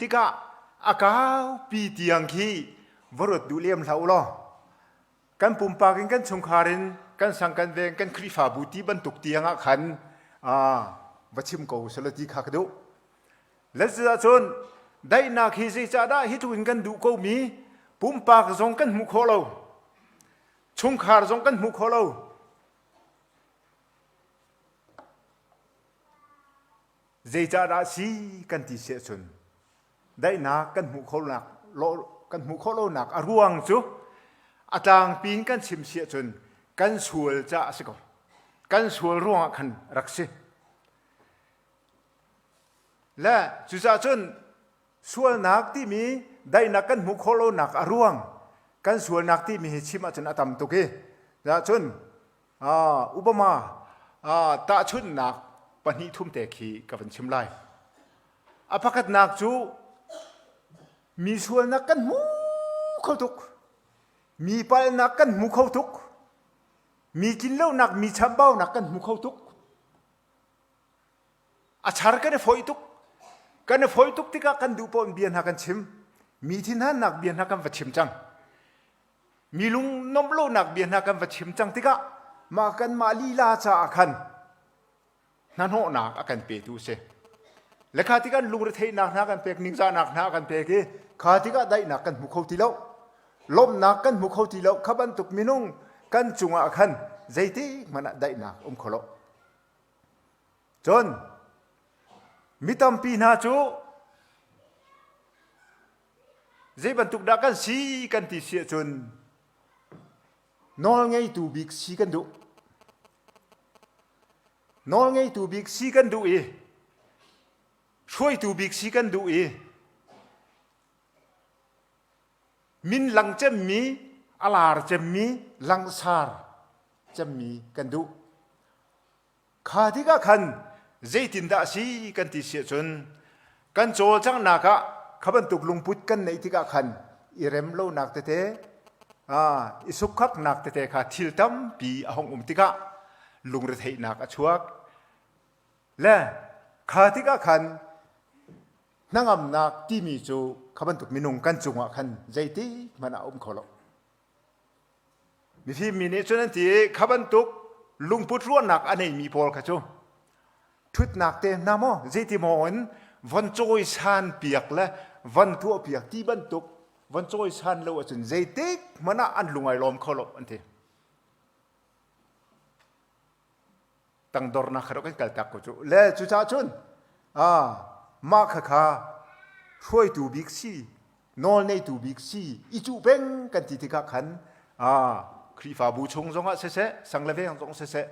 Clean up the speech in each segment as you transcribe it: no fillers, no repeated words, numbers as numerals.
ติกะอากาวปีเตียงขี้วรดดูเลียมเหลาล้อกันปุ่มปากินกันชงคารินกันสังกันเวงกันคริฟาบูตีบรรทุกเตียงขันวัชิมโกสลติขักดูและจะจนได้นักฮิซิจาได้ฮิตุนกันดูกูมีปุ่มปากจงกันมุขโลชงคาร์จงกันมุขโลเจจาราสีกันที่เสียจนได้นักกันมุขโลนักโลกันมุขโลนักอรวงจูอาจารย์ปีนกันชิมเสียจนกันสวลจะสิกกันสวลร่วงขันรักสิและจุดจนสวลนักที่มีได้นักกันมุขโลนักอรวงกันสวลนักที่มีชิมจนอตัมตุกีจะจนอุปมาตาชุนนักปนิทุ่มเตขีกับชิมไลอภักนักจูมีสวลนักกันมุขทุกมีไปนักกันมุขทุกมีกินเหล้านักมีชับเบ้านักกันมุขทุกอาชาร์กันฝอยทุกกันฝอยทุกที่กันดูปนเบียนหักันชิมมีที่นั่นนักเบียนหักันวัดชิมจังมีลุงนมโลนักเบียนหักันวัดชิมจังที่กะมากันมาลีลาจาขันนั่นหัวนักกันเปิดูเสและข้าที่กันลุงระเทยนักกันเปกนิงจานักกันเปกข้าที่กันได้นักกันมุขที่แล้วลมนักกันมุขที่แล้วขบันตุกมินุงกันจุงอาขันใจที่มันได้นักขลจนมิตรปีนาจูใจบรรทุกดักกันสีกันที่เสียจนนอนไงตูบิกสีกันดูนอนไงตูบิกสีกันดูช่วยตูบิกสีกันดูมินหลังจะมีอาลาร์จะมีหลังซาร์จะมีกันดูข้าที่ก็ขันใจตินดาสีกันที่เสียจนกันโจจังนักะขบันตุกลุงพุทธกันในที่ก็ขันอิเรมโลนักเตอิสุขักนักเตข้าทิลตัมปีอหงที่ก็ลุงระเทยนักอชวกและข้าที่ก็ขันนั่งอำนักที่มีจูขบันตุกมินุงกันจุงขันใจที่มันขลมีที่มีเนี่ยฉะนั้นที่ขบันตุกลุงพุทธล้วนนักอันนี้มีพอลค่ะจูทุดนักเต็มน้ำมั่งใจที่มองวันโจยชันเปียกและวันทั่วเปียกที่บันตุกวันโจยชันแล้วจนใจที่มันอันลุงไอลอมขลอันที่ตั้งดอร์นักเราก็กัลตักกูจูและจุจ้าจุนมาข้าช่วยตูบิกซีนอนในตูบิกซีอีจูเป็นกันที่ที่ขันครีฟาบูชงจงอ่ะเสะสังเลเวงจงเสะ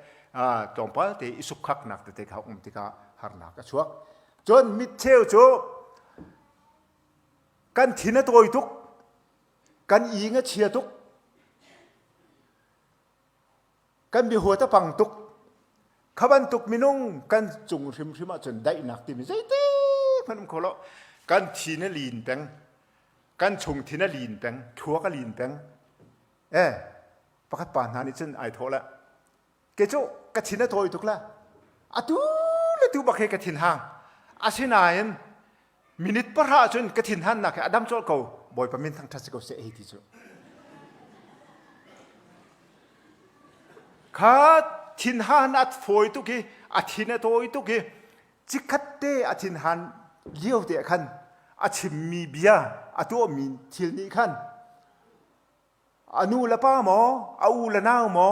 ตรงป้าที่อิสุขักนักที่เขาที่เขาหานักชัวจนมิเชลโจกันทินตัวทุกกันอีงเชียทุกกันมีหัวตะปังทุกขบันตุกมินุงกันจุงริมริมาจนได้นักที่มีใจตีพันธุ์ขลุ่กันทีนลีนแปงกันชงทีนลีนแปงทัวก็ลีนแปงประคัตปานนานี่ฉันไอโทละเกจูกระทินตัวทุกละอะตูและตูบักเฮกระทินห่างอาศินายนมินิตประหารจนกระทินหันนักอดัมโจลกูบอยประมินทั้งทัศกเสียเอติจูข้าทินหันอัดฝอยตุกีอัดทินตัวตุกีจิกัดเตอัดทินหันเลี้ยวเตะขันอัดชิมมีเบียอัดตัวมีทิลนี้ขันอนุละป้าหมออาอูละน้าหมอ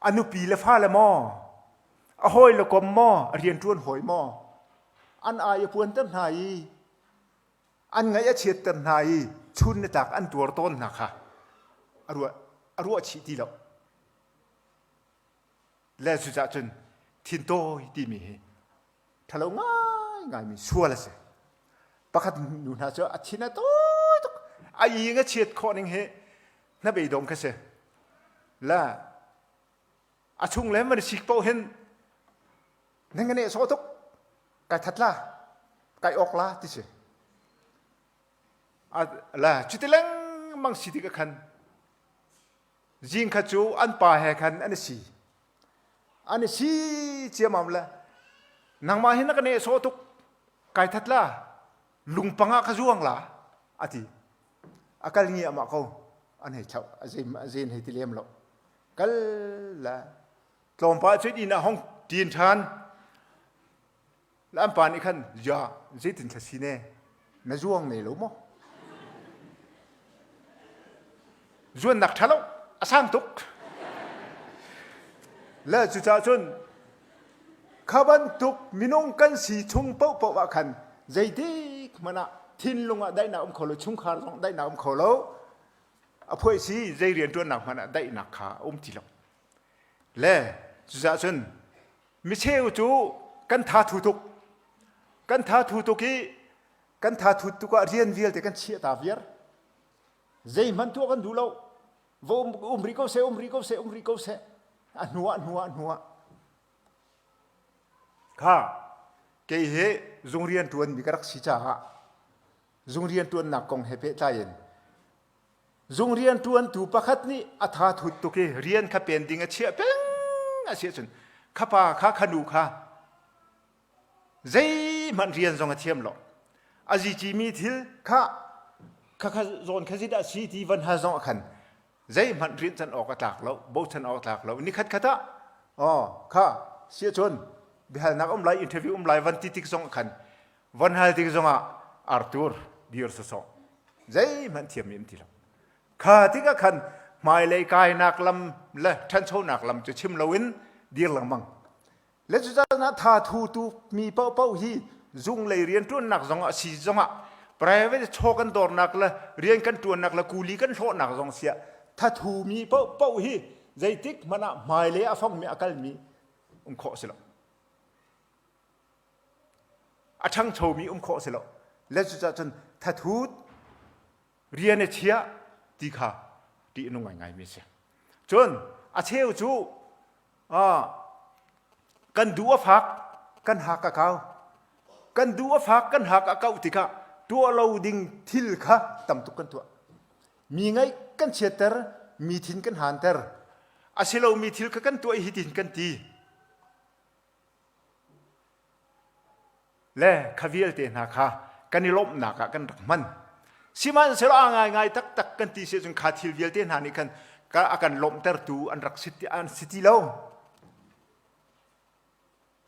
อนุปีละฟ้าละหมออหอยละกอมหมอเรียนทวนหอยหมออันอายพวนต้นไหนอันไงเฉียดต้นไหนชุนจากอันตัวต้นนะคะอรัวชีดีแล้วและสุดท้ายจนทินโตที่มีทะเลง่ายมีชัวร์ละสิประคัตนูน่าจะอธินาโตอายิงเฉียดคอนึงเหน่าไปดงกันสิและอาชุงเล่มันสิกโปเห็นนั่งกันเนี่ยโซทุกไก่ทัดละไก่ออกละที่สิและจุดที่เล่งมังสิที่กันยิงขจูอันป่าแห่กันอันนี้สิเจียมละนางมาเห็นนักเนี่ยโซทุกไก่ทัดละ ลุงปังอาขจวงละอาทิอากาศเงียบมาเขาอันให้ชาวอาเจนให้ที่เลี้ยมเราก็ละกลมป้าช่วยดีนะห้องตีนชานแล้วอันปานอีกขันยาเจตินทัศน์เนี่ยน่าจวงเนี่ยรู้มั้งจวนหนักทะเลาะสร้างตุกแล้วจุดจ้าจนข้าบันตุกมินงกันสีชงเป้าเป้าว่าขันใจดีมันอะทินลงอ่ะได้หนาขอโลชุ่มขาลงได้หนาขอโลอภัยสิใจเรียนตัวหนักมันอะได้หนักขาทีละแล้วจุดจ้าจนมิเชลจูกันท้าทุตุกกันท้าทุตุกี้กันท้าทุตุกเรียนเวียลแต่กันเชียตาเวียร์ใจมันตัวกันดูเราว่าริโกเซนัวข้าเกี่ยจงเรียนตัวมีกระดักสิจ้าจงเรียนตัวนักกองเฮเปใจเย็นจงเรียนตัวถูกประคัดนี้อัฐาทุตุกี้เรียนข้าเป็นดิ่งเชียเป็งเชียจนข้าป่าข้าขนูข้าใจมันเรียนจงเทียมหรอกอาจีจีมีทิลข้าโซนข้าสิดาสีที่วันหาจงขันใจมันเรียนฉันออกตากแล้วบอกฉันออกตากแล้วนี่ขัดอ๋อข้าเสียจนบิฮานักไลอินเทอร์วิวไลวันที่ติ๊กจงขันวันหาติ๊กจงอาร์ตูร์ดิอร์สซองใจมันเทียมมิมทีละข้าติ๊กขันไม่เลยกายนักลำและท่านโชนักลำจะชิมลวินดีหลังมังและจุดนั้นท่าทูตูมีเป้าฮีจุงเลยเรียนตัวนักจงสีจงแปลว่าจะโชกันดอนักละเรียนกันตัวนักละกูลีกันโชนักจงเสียถ้าทูมีเป้าฮีใจติ๊กมันไม่เลยอาฟังมีอาการมีขอสิละอาช่างโชมีขอสิละและจุดนั้นถ้าทูเรียนเชียตีขาตีนุ่งง่ายมีเสียจนอาเชลจูกันดูฟักกันหักเขากันดูฟักกันหักเขาติค่ะตัวเราดิ่งทิลค่ะตั้มตุกันตัวมีไงกันเชียเตอร์มีทินกันหันเตอร์อาศัยเรามีทิลกันตัวหิตินกันตีและขวิลเตนักค่ะกันนิลมนักกันรักมันสิมันเสลาง่ายตักกันตีเสียจนขาดทิลวิลเตนานี่กันก็อาการลมเตอร์ตูอันรักสิติเรา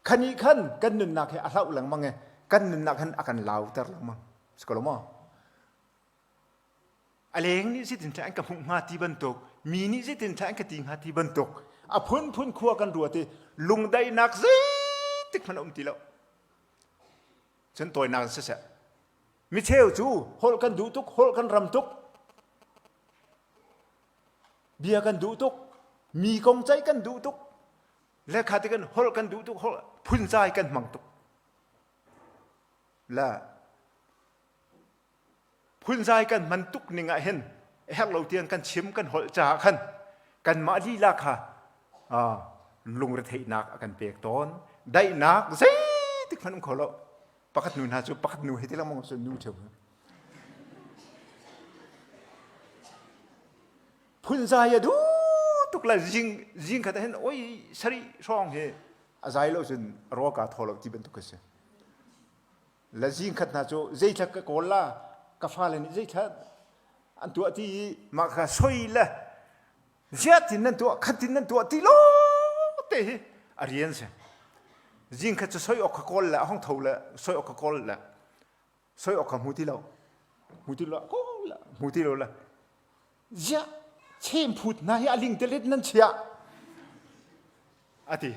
ขันนี้ขันกันนึนนักให้อาเล่าหลังมังไงกันนึนนักขันอาการเล่าแต่หลังมังสกอลมออะไรนี่สิถึงแทงกับหุ่นหาที่บรรทุกมีนี่สิถึงแทงกับติงหาที่บรรทุกพุ่นขัวกันรัวที่ลุงได้นักสิติกมันตีแล้วฉันตัวนักเสียมิเชลจูฮอลกันดูตุกฮอลกันรำตุกเบียกันดูตุกมีกองใจกันดูตุกและขาดกันฮอลกันดูตุกฮอลพุ่นใจกันมังตุกและพุ่นใจกันมันตุกหนึ่งเห็นเฮกเราเตียนกันชิมกันฮอลจ่ากันมาลีลาค่ะลุงระเทนักกันเปียกตอนได้นักสิติกมันขอเราปักนูนฮะจูปักนูให้ที่เรามองส่วนนูเถอะพุ่นใจดูตุกละจิงขัดเห็นโอ้ยสรีช่องเฮใจเราจนรอกาทอลที่เป็นตุกเสียและจิงขัดนะจูใจชักกอลล่ากาฟ้าเลยนี่ใจชัดอันตัวที่มาข้าสวยละเจ้าที่นั่นตัวขัดที่นั่นตัวที่โลเตะอารียนเสียจิงขัดจะสวยออกกอลละห้องเท่าละสวยออกกอลละสวยออกมูที่เราก็ละมูที่เราละเจ้าเช่นพูดนะฮะลิงเตลิดนั่นเชียอาทิ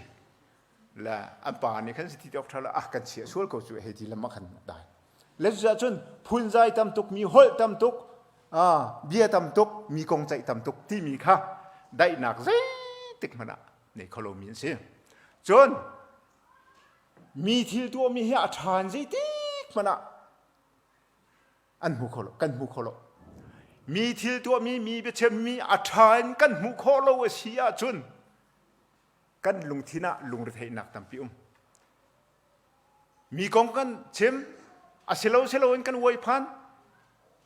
ละอันป่านนี้ขันสิทธิดอกทาละกันเชียส่วนเขาช่วยให้ทีละมาขันได้แล้วจะจนพุ่นใจตำตุกมีหอยตำตุกเบียตำตุกมีกองใจตำตุกที่มีค่าได้หนักสิติกมันในคอลมีนเสียจนมีทิลตัวมีเหตุการณ์สิติกมันอันหูคอลกันหูคอลมีทิลตัวมีเบชมีอาชานกันมุขโลวเสียจนกันลุงทินะลุงระเทนักตั้มพิมมีกองกันเชมอาเซลวันกันวัยพัน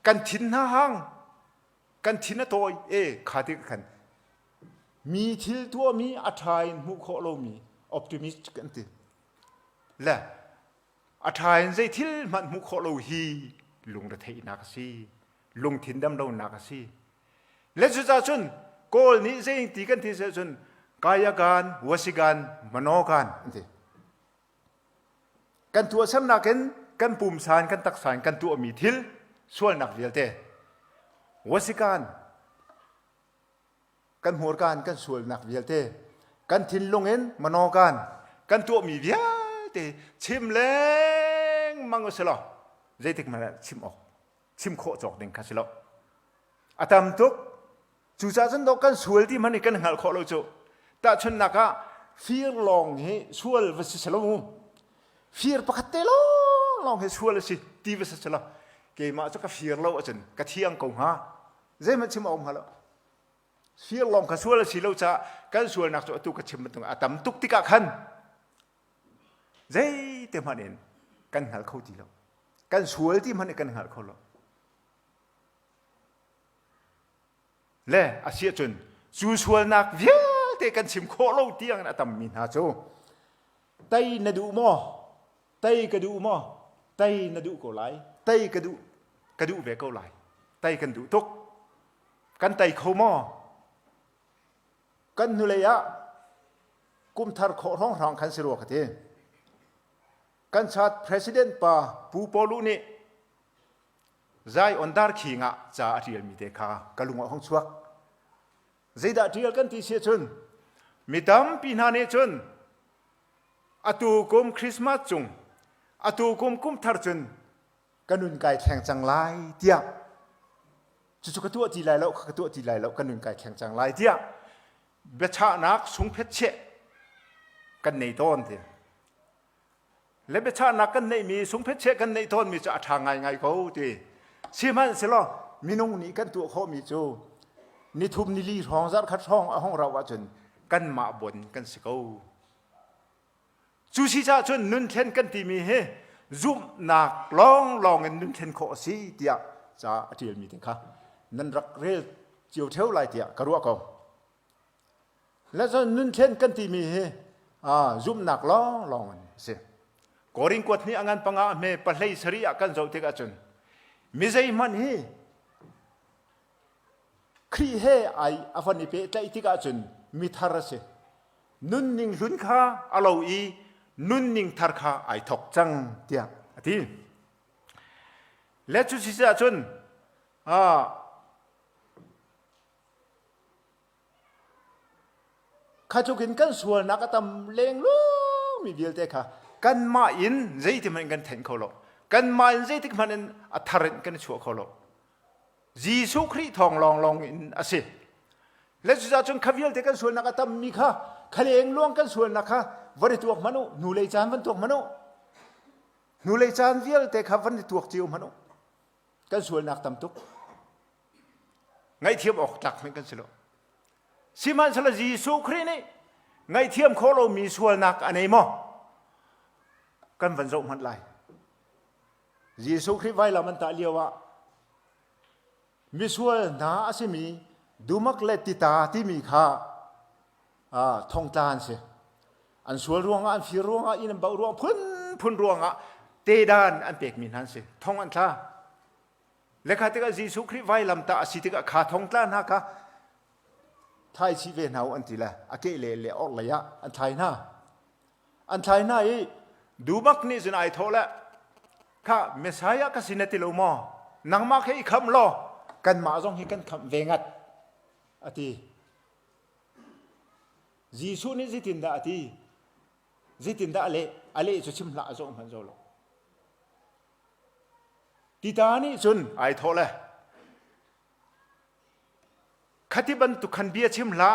กันทินหน้าห้างกันทินะตัวขาดกันมีทิลตัวมีอาชานมุขโลมีออปติมิสต์กันตีและ อาทายใจทิลมันมุขโลฮีลุงระเทนักซีลุงถิ่นดำเรานักซีและจุดจ้าจุนโกลนี้เจงตีกันที่เจจุนกายการวสิการมโนการนี่กันตัวสำนักกันปุ่มสารกันตักสารกันตัวมีทิลส่วนนักเดียเตวสิการกันหัวการกันส่วนนักเดียเตกันทิลลงมโนการกันตัวมีเดียเตชิมเล้งมังก็สละใจติกมาชิมออกชิมโคจอกเด้งคัสละอาตามทุกจู่จ้าฉันต้องกันส่วนที่มันกันหัลโคเราจูแต่ฉันนักฟีร์ลองให้ส่วนวิสิสละมุฟีร์ปกติลองให้ส่วนสิที่วิสิสละเกี่ยมาจากฟีร์เราอาจารย์กะเทียงกงฮะใจมันชิมออกมาแล้วฟีร์ลองกับส่วนสิเราจะกันส่วนนักจูตุกชิมมันตรงอาตามทุกที่กัขันใจเต็มหันเองกันหัลเขาดีแล้วกันส่วนที่มันกันหัลเขาแล้วและอาเซียจนจูส่วนนักเวียแต่กันชิมโคโลเตียงนะตำมินฮาโจไตนดูมอไตกระดูมอไตนดูก็ไหลไตกระดูเวก็ไหลไตกันดูทุกกันไตเขามอกันนุเลยะกุมทาร์โคร้องรองคันสิรัวกันเองกันชาติประธานป่าปูปอลุนี่ใจอันดาร์ขิงะจะเรียลมีเด็กากะลุงอ่ะห้องชัวใจดาเรียลกันที่เสียจนมีดำปีนาเนจนอตูกุมคริสต์มาสจงอตูกุมทาร์จนกันนุนไก่แข่งจังไรเดียจุกตัวจีไรแล้วกตัวจีไรแล้วกันนุนไก่แข่งจังไรเดียเบชานักสงเพชเชกันในต้นเดียและเบชานักกันในมีสงเพชเชกันในต้นมีจะทางไงเขาดีสิมันสิล่ะมีนุ่งนี้กันตัวเขามีจูนิทุมนิลีท้องจัดคัดท้องห้องเราว่าจนกันมาบนกันสิเขาจูชิจ้าจนนุนเทนกันที่มีเฮซุ่มนักลองเงินนุนเทนโคสีเดียจะอธิลมีเถอะค่ะนั่นรักเรียเจียวเท่าไรเดียกระรัวเขาและจนนุนเทนกันที่มีเฮซุ่มนักลองเสียกอริงกวดนี้อังานปังอาเมปะเลยสรีอากันเจ้าเทกาจนมิใจมันเฮครีเฮไออฟันนิเปตไอติกาจนมิทาร์เซนุนนิงลุนข้าอลาวีนุนนิงทาร์ข้าไอทอกจังเดียอธิและจุดที่จะจนข้าจุกินกันส่วนนักตำเลงลูมีเดียลเตค่ะกันมาอินใจที่มันกันเห็นเขาหรอกกันมาอินใจที่มันอัฐรันกันชัวเขาหรอกจีสุครีทองลองอินอาศัยและจุดจนขวิลเตกันส่วนนักตำมีค่ะขเลงล่วงกันส่วนนักค่ะวันที่ตัวมนุษย์นูเลยจานวันตัวมนุษย์นูเลยจานวิลเตค่ะวันที่ตัวจิวมนุษย์กันส่วนนักตำตุกไงเทียมออกจากมันกันสิโลสิมันสละจีสุครีนี่ไงเทียมโคโลมีส่วนนักอันไหนมั้งกันวันโจมันไหลจีสุครีไว้ละมันตาเลียวะมิส่วนน้าอาศัยมีดูมักเล็ดติตาที่มีค่าทองตานเสียอันส่วนรวงอันฟีรวงอินบ่าวรวงพุ่นรวงเตดานอันเป็กมีนั่นเสียทองอันท่าและข้าที่ก็จีสุครีไว้ลำตาสิที่ก็ขาทองตานฮะค่ะไทยชีเวนเอาอันที่ละอาเกเลเลออกเลยะอันไทยน่าดูมักนี่จะนายโทละข้าเมสายะก็สินติโลมอนังมักให้คำล้อกันมาจงให้กันคำเวงัดอธิจีสุนี่จิตินดาอธิจิตินดาอะไรจะชิมละจงพันโจโลติตานี่จนไอโทละขัดที่บรรทุกขันเบียชิมละ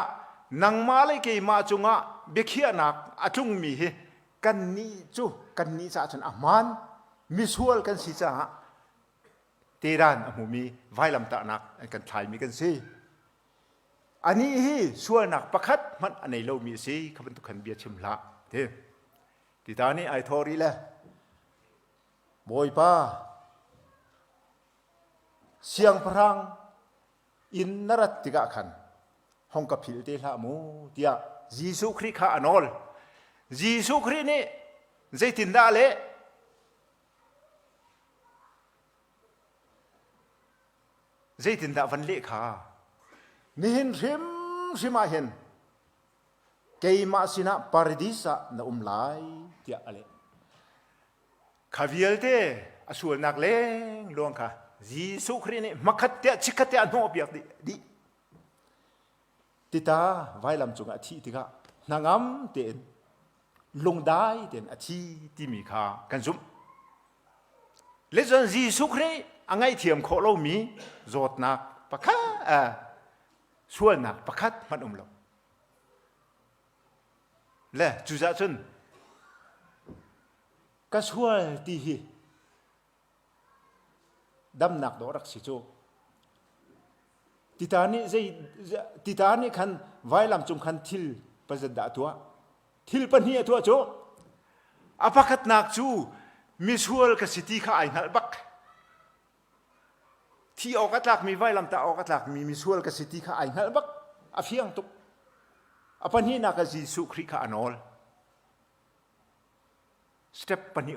นังมาเลยเกยมาจงเบียขี้นักอาจงมีกันนี้จะจนอามันมิสวลกันสิจ้าเตรานอมูมีไว้ลำตานักกันไทยมีกันสิอันนี้ส่วนนักประคัดมันอันไหนเรามีสิขับรถขันเบียชิมละเท่ที่ตานี้ไอทอรีแหละบอยป้าเสียงพรังอินนรัตติกะขันห้องกับผิวเตละมูเดียจีสุคริข้าอนอลจีสุครินี่ใจตินดาเละ dây tin đã vấn lệ khá ni hin rim ma hen cây ma sina paradisa na lai tia ale khavial te asul nak leng luang kha Giêsu Christ ni makhat tia chikhat tia no biak di tita vai lam chunga thi tika nangam ten lungdai ten athi ti mi kha kan zum le zon Giêsu Christ angai thiam kho lo mi zot nak pakha sual nak pakhat man lo le chu za chun ka sual ti hi dam nak do rak si chu titani khan vai lam chung khan thil pazat da tua thil pan hi tua chu apakhat nak chu misual ka city kha ai nal bak thi okatlak mi vai lam ta okatlak mi misual ka city kha ai nal bak afiang tuk apan hi na ka Giêsu Christ kha anol step pani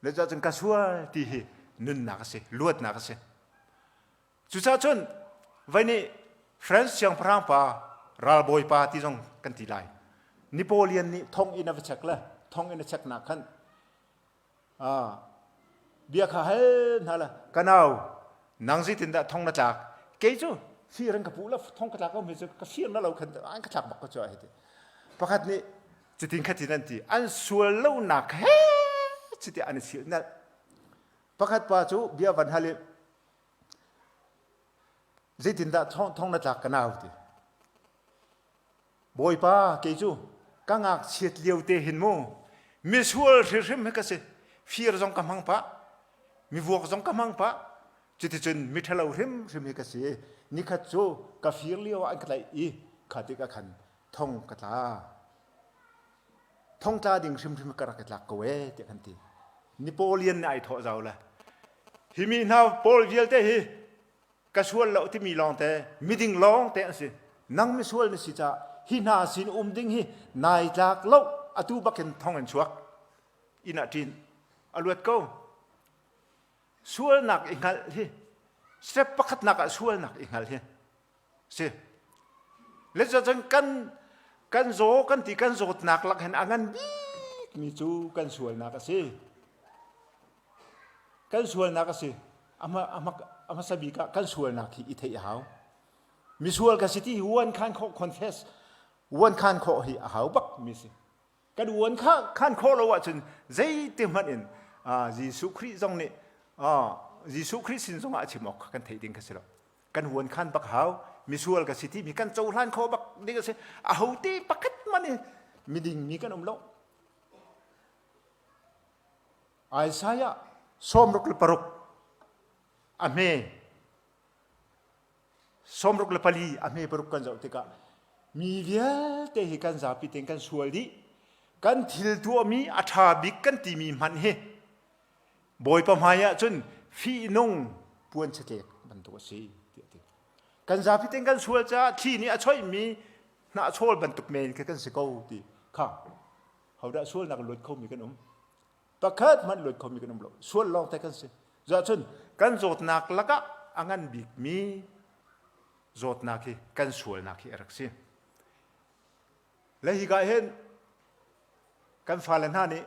le za chung ka sual ti hi nun na ka se luat na ka se chu cha chun vai ni France siang prang pa ral boy pa ti jong kan ti lai Napoleon ni thong ina vachak la thong ina chak na khan bia kha hel na la kanau nang ji tin da thong na chak ke chu fi ran ka pu la thong ka chak ko mi chu ka fi na lo khan an ka chak bak ko cha he pakhat ni chitin khatin an ti an sual lo na he chiti an si na pakhat pa chu bia van hale zitin da thong na chak kanau ti boy pa ke chu ka ngak chiat liu te hin mo mi sual rim me ka se fier jong ka mang pa mi vuok jong ka mang pa chiti chun mi thalo rim me ka se ni khat chu ka fier liu an ka lai i khati ka khan thong ka ta thong ta ding rim ka ra ka lak ko we te kan ti Napoleon ai tho jaw la hi mi na Paul vial te hi ka sual lo ti mi long te mi ding long te se nang mi sual ni si cha hi na sin ding hi nai jak lo atu baken thong an chuak ina tin aluat ko sual nak ingal hi step pakhat nak sual nak ingal hi se le za jang kan zo kan ti kan zot nak lak hen angan bi mi chu kan sual nak se kan sual nak se ama sabi ka kan sual nak hi ithei hau mi sual ka city one kan kho confess one kan kho hi hau bak mi si kan one kan kho lo wa chun zai te man in Giêsu Christ jong ni Giêsu Christ sin jong a chimok kan thei ding ka se lo kan one kan bak hau mi sual ka city mi kan chou hlan kho bak ni ka se a ho ti pakat man ni mi ding mi kan lo Isaiah somruk le paruk ame somruk le pali ame paruk kan jau tika mi vial te hi kan za pi teng kan sual di kan thil tu mi atha bik kan ti mi man he boy pa maya chun fi nong puan chake ban to si kan za pi teng kan sual cha thi ni a choi mi na chol ban tuk men kan se ko ti kha hauda sual nak lut kho mi kan pakhat man lut kho mi kan lo sual long te kan se za chun kan zot nak laka angan bik mi zot nak hi kan sual nak hi arak si le hi ga hen kan falan ha ni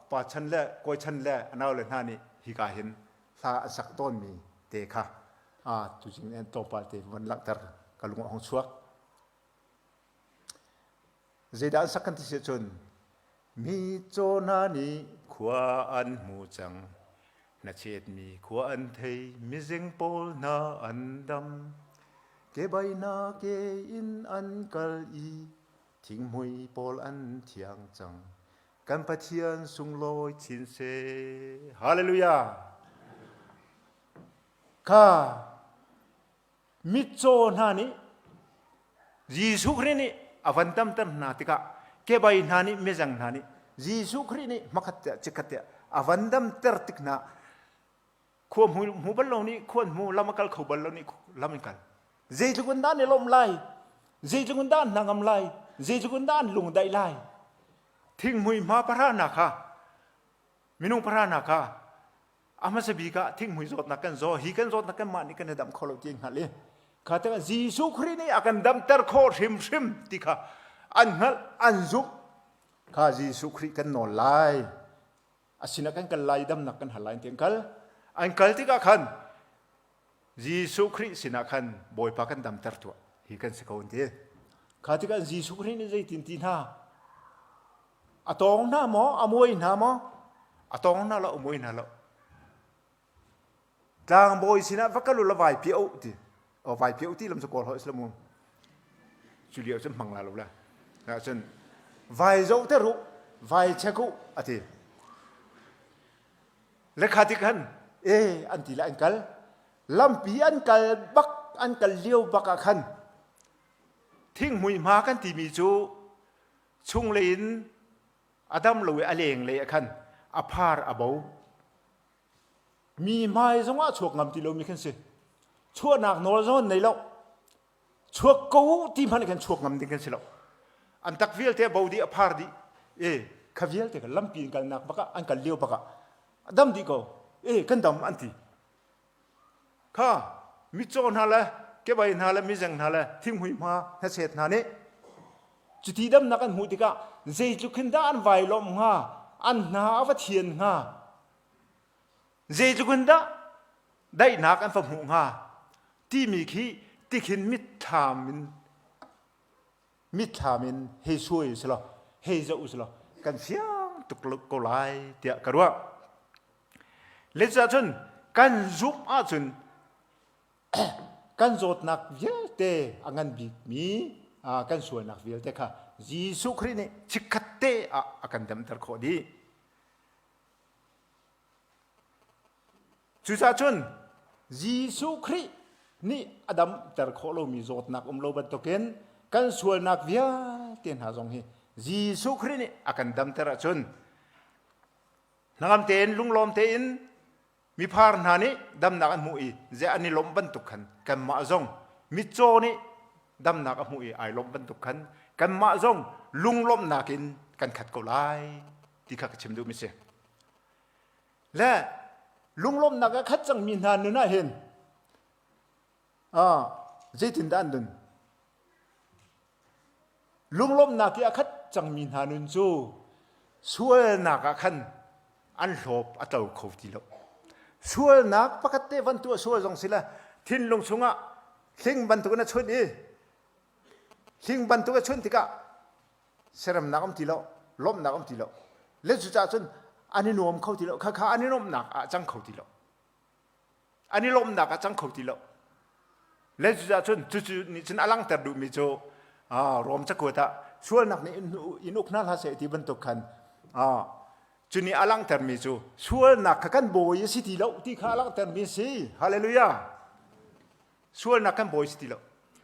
pa chan le koi chan le anaw le ha ni hi ga hen sa sak ton mi te kha tu jing en to pa te wan lak tar kalung hong chuak zeda sakan ti se chun mi chona ni khwa an mu chang na chet mi khwa an thei mi jeng pol na an dam ke bai na ke in an kal i thing hui pol an thiang chang kan pathian sung loi chin se hallelujah ka mi chona ni Giêsu Christ ni avantam tam na tika ke bai na ni me jang na ni Giêsu Christ ni makhat chikhat avandam tertik na kho mu bal lo ni kho mu lamakal kho bal lo ni lamikal zai jugun dan ni lom lai zai jugun dan nangam lai zai jugun dan lung dai lai thing mui ma para na kha minung para na kha อามาสบีกะทิ้งหุยจดนักกันโจฮีกันจดนักกันมานี่กันดำขลุ่ยจริงฮะเลยข้าแต่ว่าจีสุครีนี่อากันดำเตอร์โคชิมติค่ะอันนั้นอันจุกข้าจีสุครีกันนอนไล่อาศินักกันไล่ดำนักกันหันไล่เตียงกัลอันกัลที่กะขันจีสุครีศินักกันบอยปากันดำเตอร์ตัวฮีกันสกาวน์เดียข้าที่กันจีสุครีนี่ใจตินฮะอะตองน่ามออมวยน่ามออะตองน่าละอมวยน่าละจางบอยสินะฟักกะลุละวายเปียวติวายเปียวที่ลำสกอลเขาอิสลามุนจุเลียวฉันมังลาลุละนะฉันวายโจเตรุวายเชกุอะติเลขาธิการอันที่ละอันกัลลำปีอันกัลบักอันกัลเลี้ยวบักขันทิ้งมุยมากันที่มีจูชุงลินอาดัมลุยอเลงเลยขันอภาร์อบูมีไม้สงว่าชวกงำที่เรามีขันสิชั่วหนักโนรซอนในเราชั่วกูที่มันกันชวกงำที่ขันสิเราอันตักวิลเตะบูดีอภาร์ดีขวิลเตะกันลำปีกันนักบักอันกันเลี้ยวบักดัมดีก็กันดัมอันที่ข้ามิโจนาละเก็บไว้นาละมิจังนาละทิ้งหุยมาให้เสร็จนานี้จุดที่ดัมนักอันหูติกะใจจุกินด้านไวลมงาอันนาอวเทียนงาใจจุกินด้าได้นักอันฝังหูงาที่มีขี้ที่ขินมิถามินเฮช่วยสละเฮจะอุสละกันเสียงตุกลุกโกไลเดียกระว่าเลจ่าจนกันจุบอาจนกันโจดนักเยอะเตะอันบิกมีกันส่วนนักวิลเตะค่ะยิสุครินี่ชิคัตเตะกันดำตะโคดีจุจ่าจนยิสุครินี่อดัมตะโคโลมีโจดนักโลบัตโตเกนกันส่วนนักวิลเตียนหาจงเฮยิสุครินี่กันดำตะจนนักอันเตนลุงลมเตนมีพาร์นานี่ดำนักอันมุยเจอันนี้ลมบรรทุกขันกันมาจงมิโจนี่ดำนักอันมุยไอลมบรรทุกขันกันมาจงลุงลมนักินกันขัดกุไลที่ข้าชิมดูมิเสและลุงลมนักขัดจังมีนานนึน่าเห็นเจตินด้านดุนลุงลมนักขัดจังมีนานนุนจูช่วยนักขันอันหลบอัตโตขบทีโลช่วยนักปกติวันตัวช่วยจงสิละทิ้งลงชงทิ้งบรรทุกนั้นชนทิ้งบรรทุกชนที่กะเสรมนักอัมทีโลล้มนักอัมทีโลเลี้ยจุจ่าชนอันนี้นวมเข้าทีโลข้าอันนี้ล้มนักจังเข้าทีโลอันนี้ล้มนักจังเข้าทีโลเลี้ยจุจ่าชนจู่ๆนี่ฉันอลังแต่ดูมิโจรวมจักรวดช่วยนักนี่อินุกนั่นฮะเสียที่บรรทุกขันจุนี่อลังเทอร์มิจูช่วยนักกันโบยสิทีแล้วที่ข้าอลังเทอร์มิสิฮาเลลูยาช่วยนักกันโบยสิทีแล้ว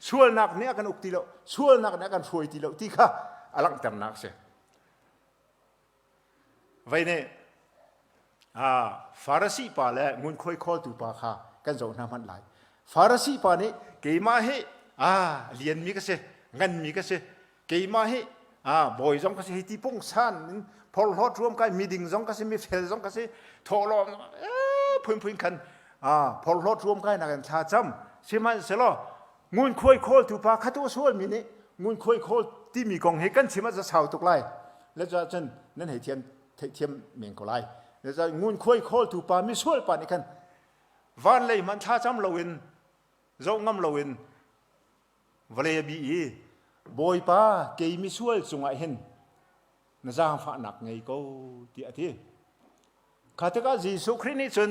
ช่วยนักเนี่ยกันอุกทีแล้วช่วยนักเนี่ยกันช่วยทีแล้วที่ข้าอลังเทอร์นักเสียไว้เนี่ยฟาริสีป่าและงุนค่อยคอตูป่าข้ากันจะน้ำมันไหลฟาริสีป่านี่เกี่ยมาให้เรียนมีก็เสียเงินมีก็เสียเกี่ยมาให้บอยจงก็เสียที่ปงซันพอลอดรวมกันมีดิ่งจงก็เสียมีเฟลจงก็เสียทอลอมพื้นกันพอลอดรวมกันนักการชาจำเสียมันเสียละงุนค่อยคอตูป่าข้าตัวช่วยมีนี่งุนค่อยคอที่มีกองเฮกันเสียมันจะเศร้าตุกไล่แล้วจะฉันนั่นเหตุเทียมเมียงก็ไล่แล้วจะงุนค่อยคอตูป่ามีช่วยป่านนี้กันวันเลยมันชาจำเราเองเรางำเราเองวันเลยบีบอยป้าเกี่ยมีช่วยสงไอเห็นน่าจะฝันหนักไงก็ที่อาทิตย์ข้าแต่ก็ยิสุคริสต์นี่จน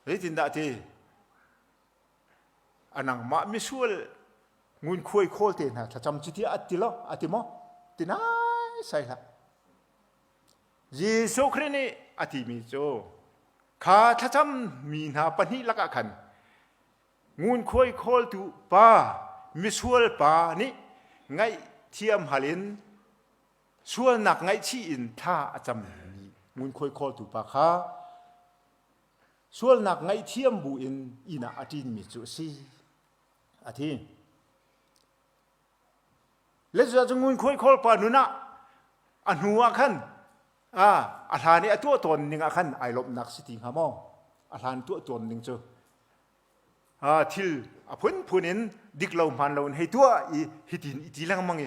เฮ้ยจินดาที่อันนั้นมาไม่ช่วยงุนคุยโคตรนะถ้าจำจิตที่อาทิตย์ละอาทิตย์มั้งที่น่าใช่ละยิสุคริสต์นี่อาทิตย์มีโจข้าถ้าจำมีนาปนิลักขันงุนคุยโคตรตูป้ามิช่วยป้านี่ไงเทียมหาลินช่วยหนักไงชี้อินท่าจำมีมุนค่อยคอตูปาข้าช่วยหนักไงเทียมบูอินอินาอาทิตย์มิจุซีอาทิตย์เลจะจงมุนค่อยคอปานุนะอันหัวขัน อาหารนี่ตัวตนหนึ่งอาคันไอลบนักสิทิงหามออาหารตัวตนหนึ่งเจอทิลพุนินดิกเรามันเราให้ตัวฮิตินอิติลังมัง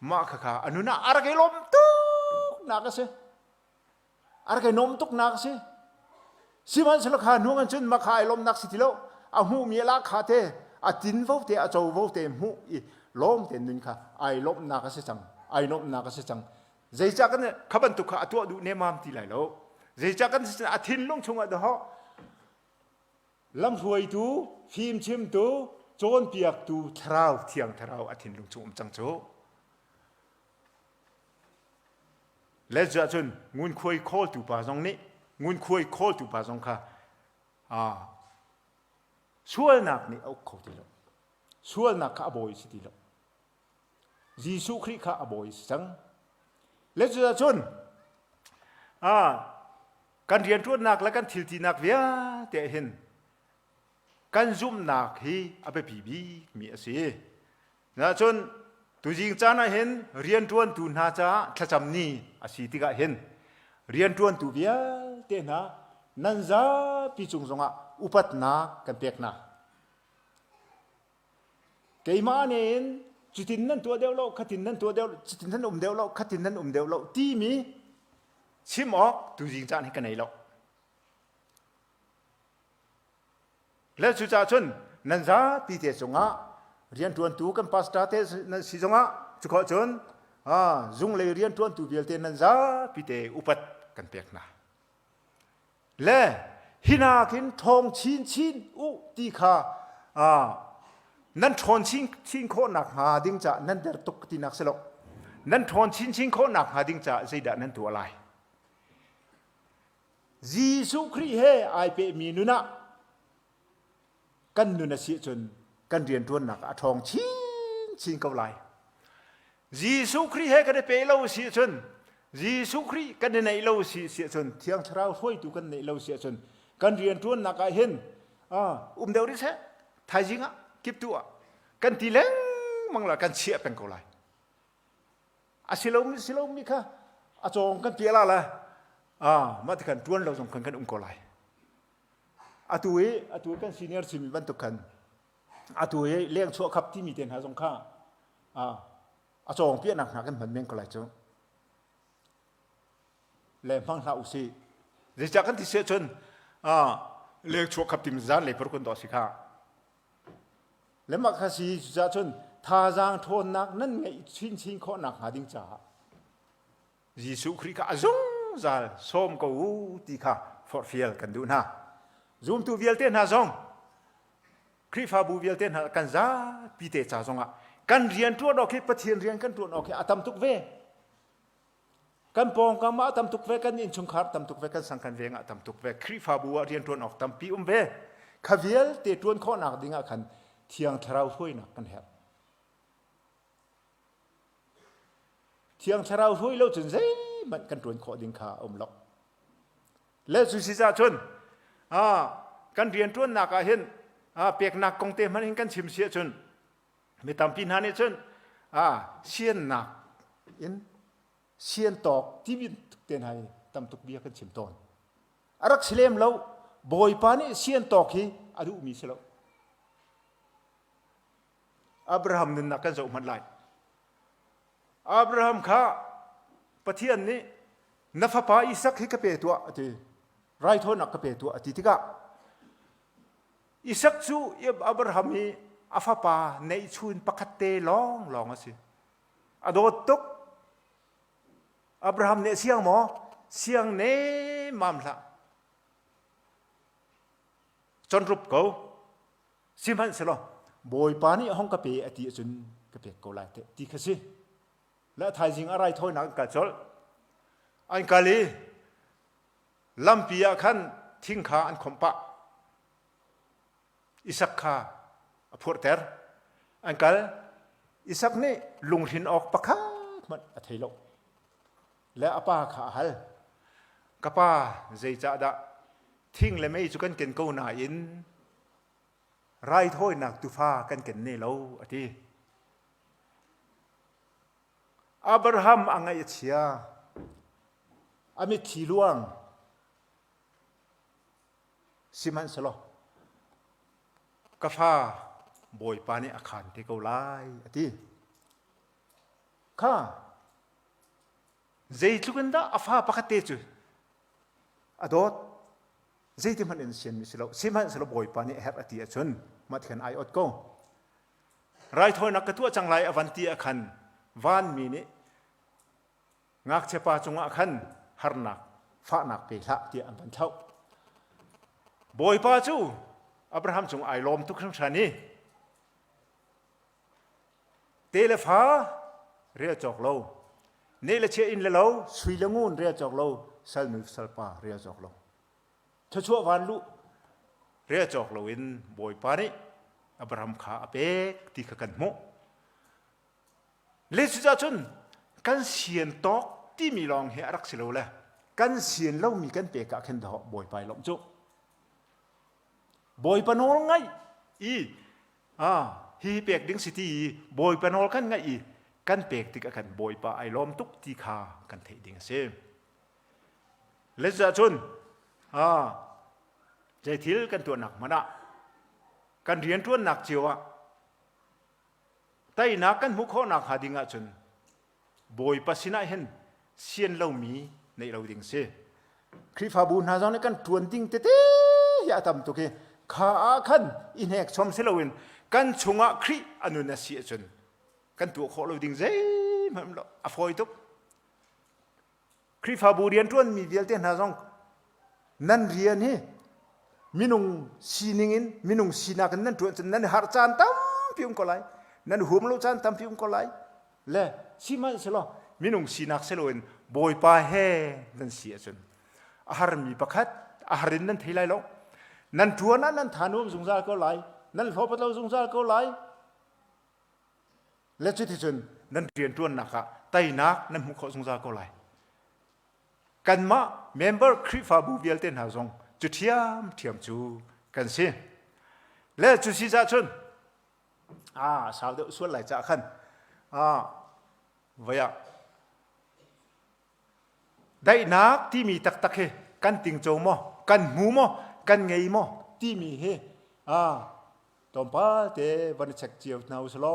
มาค่ะอนุนาอะไรกันลมตุกนักเสียอะไรกันนมตุกนักเสียสิมันสลักขานุ่งกันจนมาขายลมนักสิทิโลอาหูมีละขาเตอาจินโวเตอาโจโวเตหูลมเตนินค่ะไอลบนักเสียจังไอนมนักเสียจังใจจักกันเนี่ยขบันตุกขาตัวดูเนมามทีไรแล้วใจจักกันอาทินลงชงอ่ะเด้อลำหวยตูฟิล์มชิมตูโจนเปียกตูทราวเทียงทราวอาทินลงชงจังโจและจะจนงุนคุยโคตูปาซองนี้งุนคุยโคตูปาซองค่ะช่วยนักนี่เอาเขาทีละช่วยนักข้าบอยสิทีละยิสุคริข้าบอยสังและจะจนการเรียนรู้นักและการทิลทีนักเวียแต่เห็นการซุ่มนักฮีอาเปปีบีมีอะไรนะจนตัวจริงจ้านะเห็นเรียนรู้ตัวน่าจะถ้าจำนี่อาศัยที่ก็เห็นเรียนรู้ตัวเวียแต่นะนั่นจะพิจงสงะอุปัตนากันเปียกนะเกี่ยมาเนี่ยจุดที่นั่นตัวเดียวเราขัดที่นั่นตัวเดียวจุดที่นั่นเดียวเราขัดที่นั่นเดียวเราที่มีชิมออกตัวจริงจ้าให้กันไหนเราแล้วสุดท้ายชนนั่นจะพิเศษสงะเรียนตัวตัวกันภาษาเทศนั่นสิสงะจุกชนจุงเลยเรียนตัวตัวเบียลเทนั่นจะพิเศษอุปัตกันเปียกนะและหินาคินทองชินอุตีขานั่นทอนชินโคหนักหาดิ้งจะนั่นเดือดตกตีนักสลบนั่นทอนชินโคหนักหาดิ้งจะใจด่านั่นตัวอะไรยิสุคริเฮไอเปมีนุนะกันนุนะเสียจนกันเรียนตัวหนักทองชินเกาไหลยิสุคริเฮกันได้เปเล่าเสียจนยิสุคริกันในเล่าเสียจนเที่ยงเช้าห้วยตุกันในเล่าเสียจนกันเรียนตัวหนักเห็นเดียวดิเสไทยจริงอ่ะกิบตัวกันทีเล้งมังละกันเชี่ยเป็นกูเลยสิลมมีค่ะจงกันเปียละมาที่กันจวนเราจงกันกูเลยตัวกันซีเนียร์สิมีบันทุกันตัวเลี้ยงชั่วขับที่มีเตียนหาจงข้าจงเปียหนักกันเหมือนเมียงกูเลยจังแหลมฟังเราสิเดี๋ยวจากกันที่เสียจนเลี้ยงชั่วขับที่มีจานเลยพระคุณต่อสิค่ะและมักคสีจะชนทาจางโทนนักนั่นไงชินข้อนักหาดิ้งจ่ายิสุคริกาจงจาส้มกูตีค่ะฟอร์เฟียลกันดูนะจุ่มตัวเวียลเต้นหาจงคริฟาบูเวียลเต้นหากันจ้าปีเตจ่าจงกันเรียนตัวดอกเห็ดปะเทียนเรียนกันตัวดอกเห็ดตำตุกเวกันปองกันมาตำตุกเวกันอินชงคาร์ตำตุกเวกันสังกันเวงตำตุกเวคริฟาบูเรียนตัวออกตำปีเวขเวียลเตะตัวข้อนักดิ้งกันเที่ยงเช้าห้วยนักกันแหบเที่ยงเช้าห้วยเราจนใจมันกันตัวขอดิ้งขาล็อกแล้วสุสิจาชนกันเรียนตัวนักเห็นเปียกนักกงเตมันเห็นกันชิมเสียชนไม่ตามปีนหานี่ชนเชียนนักเห็นเชียนตอกที่วินเตียนให้ตามตุกเบียกันชิมตอนรักเสลมเราบอยปานี่เชียนตอกฮีอดูมีเสลอับราฮัมนั่นนักกันจะอุมันไลอับราฮัมข้าปะเทียนนี้นับฟ้าอิสักให้กระเปตัวที่ไรโทนักกระเปตัวที่ที่กะอิสักจูอับราฮัมนี้อัฟฟ้าในชุนปักเตลองสิอโดตุกอับราฮัมเนี่ยเสียงหมอเสียงเนมัมละจนรูปเขาสิมันสิลบอยปานี่ห้องกระเปอติจุนกระเปกอลายเตติขสิและไทยจริงอะไรทอยนักกัดจอลอันกาลีลำปียขันทิ้งขาอันคมปะอิสักขาพูดเตอร์อันกาลอิสักนี่ลุงหินออกปะคัดมันอัฐิโลและอป้าขาหัลกป้าใจจ่าดะทิ้งเลยไม่จุกันเกินกูนาอินไรถ้อยนักตุฟ้ากันเกินนี่เราอธิอับราฮัมอังไงเชีย อามิทีลวงสิมันสโลกาฟ้าบอยปานี่อาคารที่เขาไล่ที่ข้าใจจุกันดาอาฟ้าปกติจูอดอดใจที่มันอินเสียนมิสโลสิมันสโลบอยปานี่เฮร์ที่ชนมาเถียนไออดก็ไรทอยนักกระทั่วจังไรอวันตีอาคันวันมีนี่งักเชปาจงอาคันฮาร์นักฟ้านักเปล่าที่อันพันเท่าบอยปาจูอับราฮัมจงไอลมทุกครั้งชานี้เตลฟ้าเรียจอกโลเนลเชอินเลโลสุยลงูนเรียจอกโลสัลนุสัลปาเรียจอกโลชั่ววันลุเรียจอกโลอินบอยปานี่อับราฮัมข้าเปกที่ขกันโมเลสุจาจุนกันเสียนตอกที่มีลองเฮรักสิโลเลยกันเสียนเล่ามีกันเปกะเข็นดอกบอยไปลมจุบอยปนอลไงฮีเปกดิ้งสิทีบอยปนอลกันไงกันเปกที่กันบอยปะไอลมทุกที่ขากันเทดิ้งเซมเลสุจาจุนใจทิลกันตัวหนักมานะกันเรียนตัวหนักเจียวแต่นักกันมุขหนักหาดิ่งจนบอยปัสสินะเห็นเสียนเรามีในเราดิ่งเสคริฟาบูนาจอนกันทวนดิ่งเตๆอย่าทำตัวเกข้าขันอินเฮกชมเสลวินกันชงะคริอนุนัสเสียจนกันตัวขอเราดิ่งเสมันอฟอยตุกคริฟาบูเรียนทวนมีเดียลเตนาจงนั่นเรียนเฮมินุงสีนิงินมินุงสีนักนั่นทวนนั่นหาร์จานตั้มพิมพ์ก็ไลนั่นหัวมโลจานตั้มพิมพ์ก็ไลเล่สิมันเสลอมินุงสีนักเสลวินบอยปาเฮนั่นเสียจนอาหารมีประคัดอาหารนั่นเทไลลงนั่นทวนนั่นฐานุสงสารก็ไลนั่นพอพระเราสงสารก็ไลและจุดที่จนนั่นเรียนทวนนักะไตนักนั่นมุขสงสารก็ไลกันมาเมมเบอร์คริฟาบูเวลเตนหาจงจุดเทียมจูกันสิและจุดที่จะชนสาวเดือดส่วนไหลจะขันวายได้นักที่มีตักเฮกันติงโจมอกันหมูมอกันไงมอที่มีเฮตอมป้าเตวันเช็คเจียวนาอุสโล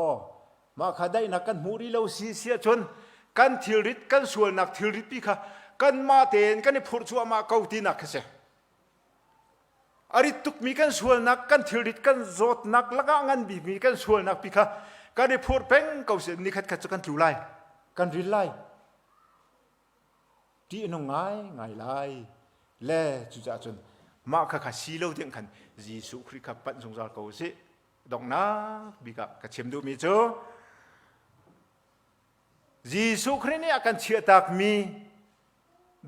มาขาได้นักกันหมูรีเราเสียชนกันทิริตกันส่วนนักทิริตปีค่ะกันมาเตนกันพูดชัวมาเกาตีนักเสอาริตุกมีกันส่วนนักกันทิริตกันโจดนักละก็งันบีมีกันส่วนนักปีค่ะกันพูดเพ่งเกาเสียนิคัดขัดกันถูไลกันริไลที่น้องง่ายไลเล่จุจ่าจนมาค่ะสีเหลาเดียงขันยิสุคริขับปันสงสารเกาเสียดอกนักบีกะกระเทียมดูมีเจอยิสุครินี่อาการเชื่อตักมี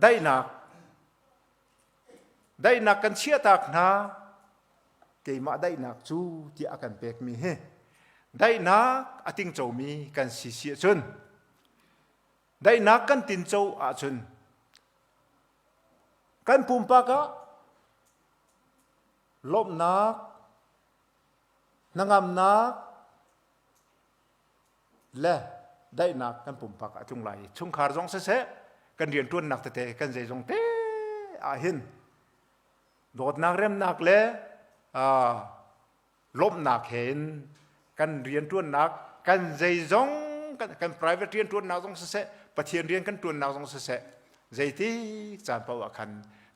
ได้นักกันเชื่อตักนะเกี่ยมาได้นักจูที่อาการเปกมีเฮได้นักอติงโจมีกันสีเสียจนได้นักกันตินโจอาจนกันปุ่มปากะลบนักนางามนักและได้นักกันปุ่มปากะจุงไหลชุงขาร์จงเสะกันเรียนตัวนักเตะกันใจจงเตะหินโดดนักเริ่มนักเลยลบนักเห็นกันเรียนตัวนักกันใจจงกัน private เรียนตัวนักจงเสะปะเทียนเรียนกันตัวนักจงเสะใจที่จานเปล่าคัน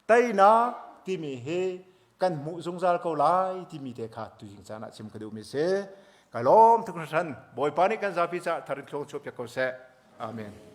ไตนักที่มีเฮกันมุสงสารเขาไล่ที่มีแต่ขาดตุจิงจานะชิมกระดูมิเสกล้อมทุกท่านบ่อยปานิกันซาพิจาทาริโคชอบยาโกเสอาเมน